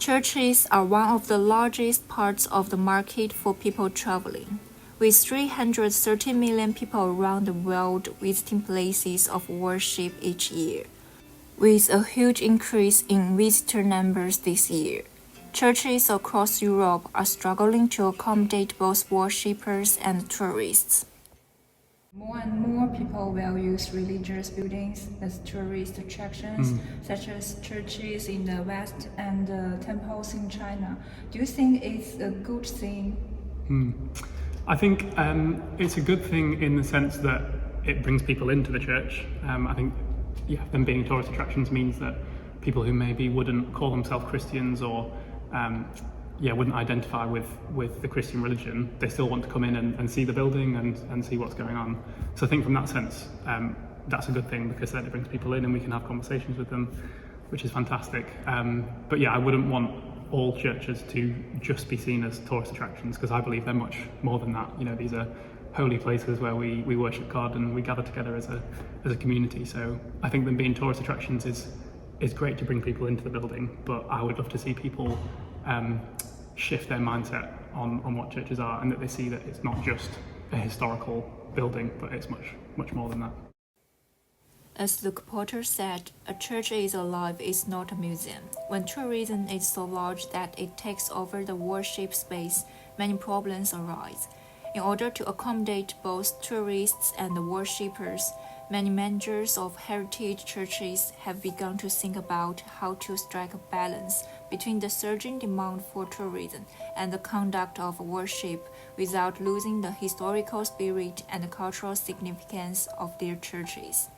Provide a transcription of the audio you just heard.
Churches are one of the largest parts of the market for people traveling, with 330 million people around the world visiting places of worship each year. With a huge increase in visitor numbers this year, churches across Europe are struggling to accommodate both worshippers and tourists. More and more people will use religious buildings as tourist attractions, such as churches in the West and temples in China. Do you think it's a good thing? I think it's a good thing in the sense that it brings people into the church. I think them being tourist attractions means that people who maybe wouldn't call themselves Christians or wouldn't identify with the Christian religion, they still want to come in and see the building and see what's going on. So I think from that sense, that's a good thing because then it brings people in and we can have conversations with them, which is fantastic. But I wouldn't want all churches to just be seen as tourist attractions because I believe they're much more than that. These are holy places where we worship God and we gather together as a community. So I think them being tourist attractions is great to bring people into the building, but I would love to see people shift their mindset on what churches are and that they see that it's not just a historical building, but it's much more than that. As Luke Porter said, a church is alive, it's not a museum. When tourism is so large that it takes over the worship space, many problems arise. In order to accommodate both tourists and the worshippers, many managers of heritage churches have begun to think about how to strike a balance between the surging demand for tourism and the conduct of worship without losing the historical spirit and cultural significance of their churches.